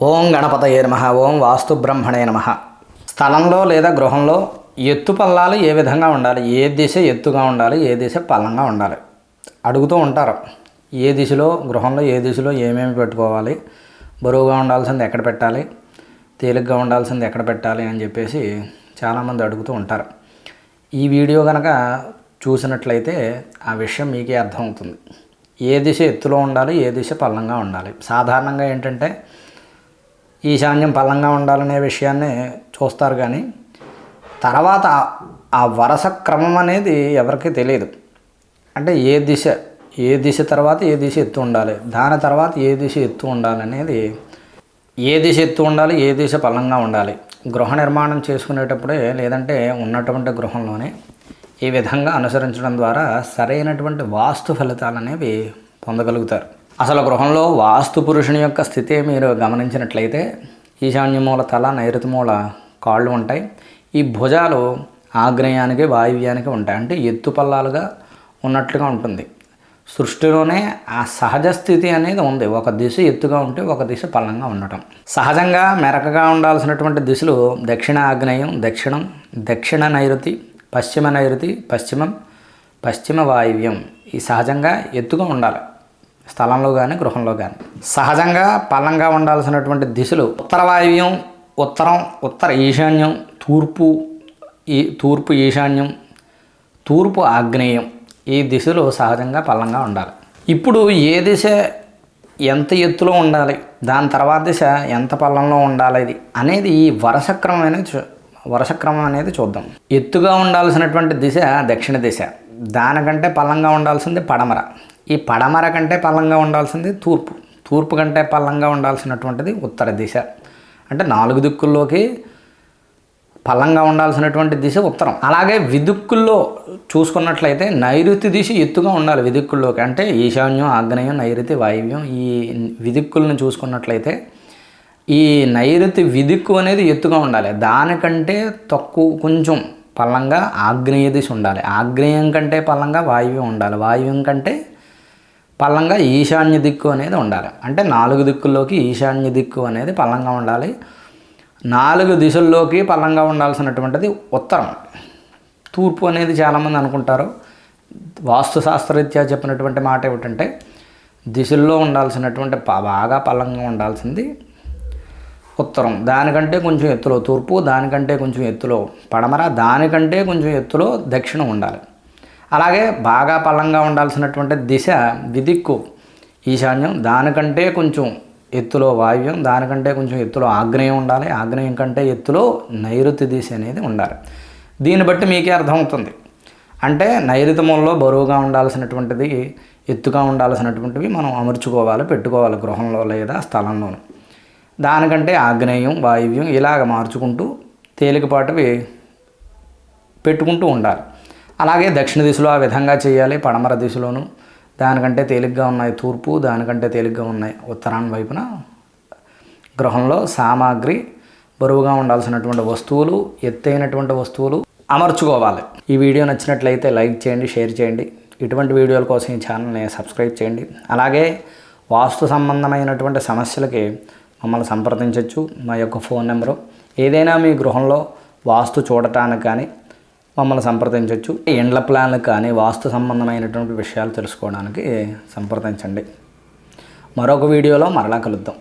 ఓం గణపతయే నమః. ఓం వాస్తు బ్రహ్మణే నమః. స్థలంలో లేదా గృహంలో ఎత్తు పల్లాలు ఏ విధంగా ఉండాలి, ఏ దిశ ఎత్తుగా ఉండాలి, ఏ దిశ పల్లంగా ఉండాలి అడుగుతూ ఉంటారు. ఏ దిశలో గృహంలో ఏ దిశలో ఏమేమి పెట్టుకోవాలి, బరువుగా ఉండాల్సింది ఎక్కడ పెట్టాలి, తేలిగ్గా ఉండాల్సింది ఎక్కడ పెట్టాలి అని చెప్పేసి చాలామంది అడుగుతూ ఉంటారు. ఈ వీడియో కనుక చూసినట్లయితే ఆ విషయం మీకే అర్థమవుతుంది. ఏ దిశ ఎత్తులో ఉండాలి, ఏ దిశ పల్లంగా ఉండాలి. సాధారణంగా ఏంటంటే ఈశాన్యం పల్లంగా ఉండాలనే విషయాన్ని చూస్తారు, కానీ తర్వాత ఆ వరుస క్రమం అనేది ఎవరికీ తెలియదు. అంటే ఏ దిశ తర్వాత ఏ దిశ ఎత్తు ఉండాలి, దాని తర్వాత ఏ దిశ ఎత్తు ఉండాలి అనేది, ఏ దిశ ఎత్తు ఉండాలి, ఏ దిశ పల్లంగా ఉండాలి గృహ నిర్మాణం చేసుకునేటప్పుడే లేదంటే ఉన్నటువంటి గృహంలోనే ఈ విధంగా అనుసరించడం ద్వారా సరైనటువంటి వాస్తు ఫలితాలు అనేవి పొందగలుగుతారు. అసలు గృహంలో వాస్తు పురుషుని యొక్క స్థితి మీరు గమనించినట్లయితే ఈశాన్య మూల తల, నైరుతి మూల కాళ్ళు ఉంటాయి. ఈ భుజాలు ఆగ్నేయానికి వాయువ్యానికి ఉంటాయి. అంటే ఎత్తు పల్లాలుగా ఉన్నట్లుగా ఉంటుంది. సృష్టిలోనే ఆ సహజ స్థితి అనేది ఉంది. ఒక దిశ ఎత్తుగా ఉంటే ఒక దిశ పల్లంగా ఉండటం. సహజంగా మెరకగా ఉండాల్సినటువంటి దిశలు దక్షిణ ఆగ్నేయం, దక్షిణం, దక్షిణ నైరుతి, పశ్చిమ నైరుతి, పశ్చిమం, పశ్చిమ వాయువ్యం. ఈ సహజంగా ఎత్తుగా ఉండాలి స్థలంలో కానీ గృహంలో కానీ. సహజంగా పల్లంగా ఉండాల్సినటువంటి దిశలు ఉత్తర వాయువ్యం, ఉత్తరం, ఉత్తర ఈశాన్యం, తూర్పు ఈశాన్యం, తూర్పు ఆగ్నేయం. ఈ దిశలు సహజంగా పల్లంగా ఉండాలి. ఇప్పుడు ఏ దిశ ఎంత ఎత్తులో ఉండాలి, దాని తర్వాత దిశ ఎంత పల్లంలో ఉండాలి అనేది ఈ వరుసక్రమం అనేది చూద్దాం. ఎత్తుగా ఉండాల్సినటువంటి దిశ దక్షిణ దిశ, దానికంటే పల్లంగా ఉండాల్సింది పడమర, ఈ పడమర కంటే పల్లంగా ఉండాల్సింది తూర్పు, తూర్పు కంటే పల్లంగా ఉండాల్సినటువంటిది ఉత్తర దిశ. అంటే 4 దిక్కుల్లోకి పల్లంగా ఉండాల్సినటువంటి దిశ ఉత్తరం. అలాగే విదిక్కుల్లో చూసుకున్నట్లయితే నైరుతి దిశ ఎత్తుగా ఉండాలి విదిక్కుల్లోకి. అంటే ఈశాన్యం, ఆగ్నేయం, నైరుతి, వాయువ్యం. ఈ విదిక్కులను చూసుకున్నట్లయితే ఈ నైరుతి విదిక్కు అనేది ఎత్తుగా ఉండాలి. దానికంటే తక్కువ కొంచెం పల్లంగా ఆగ్నేయ దిశ ఉండాలి. ఆగ్నేయం కంటే పల్లంగా వాయువ్యం ఉండాలి. వాయువ్యం కంటే పల్లంగా ఈశాన్య దిక్కు అనేది ఉండాలి. అంటే 4 దిక్కుల్లోకి ఈశాన్య దిక్కు అనేది పల్లంగా ఉండాలి. 4 దిశల్లోకి పల్లంగా ఉండాల్సినటువంటిది ఉత్తరం. తూర్పు అనేది చాలామంది అనుకుంటారు. వాస్తుశాస్త్రరీత్యా చెప్పినటువంటి మాట ఏమిటంటే దిశల్లో ఉండాల్సినటువంటి బాగా పల్లంగా ఉండాల్సింది ఉత్తరం, దానికంటే కొంచెం ఎత్తులో తూర్పు, దానికంటే కొంచెం ఎత్తులో పడమర, దానికంటే కొంచెం ఎత్తులో దక్షిణం ఉండాలి. అలాగే బాగా పల్లంగా ఉండాల్సినటువంటి దిశ విదిక్కు ఈశాన్యం, దానికంటే కొంచెం ఎత్తులో వాయువ్యం, దానికంటే కొంచెం ఎత్తులో ఆగ్నేయం ఉండాలి. ఆగ్నేయం కంటే ఎత్తులో నైరుతి దిశ అనేది ఉండాలి. దీన్ని బట్టి మీకే అర్థమవుతుంది. అంటే నైరుతి మూలలో బరువుగా ఉండాల్సినటువంటిది, ఎత్తుగా ఉండాల్సినటువంటివి మనం అమర్చుకోవాలి, పెట్టుకోవాలి గృహంలో లేదా స్థలంలోనూ. దానికంటే ఆగ్నేయం, వాయువ్యం ఇలాగ మార్చుకుంటూ తేలికపాటివి పెట్టుకుంటూ ఉండాలి. అలాగే దక్షిణ దిశలో ఆ విధంగా చేయాలి. పడమర దిశలోను దానికంటే తేలిగ్గా ఉన్నాయి తూర్పు, దానికంటే తేలిగ్గా ఉన్నాయి ఉత్తరాన్ని వైపున గృహంలో సామాగ్రి, బరువుగా ఉండాల్సినటువంటి వస్తువులు, ఎత్తైనటువంటి వస్తువులు అమర్చుకోవాలి. ఈ వీడియో నచ్చినట్లయితే లైక్ చేయండి, షేర్ చేయండి. ఇటువంటి వీడియోల కోసం ఈ ఛానల్ని సబ్స్క్రైబ్ చేయండి. అలాగే వాస్తు సంబంధమైనటువంటి సమస్యలకి మమ్మల్ని సంప్రదించవచ్చు. మా యొక్క ఫోన్ నెంబరు. ఏదైనా మీ గృహంలో వాస్తు చూడటానికి కానీ మమ్మల్ని సంప్రదించవచ్చు. ఇండ్ల ప్లాన్లకు కానీ వాస్తు సంబంధమైనటువంటి విషయాలు తెలుసుకోవడానికి సంప్రదించండి. మరొక వీడియోలో మరలా కలుద్దాం.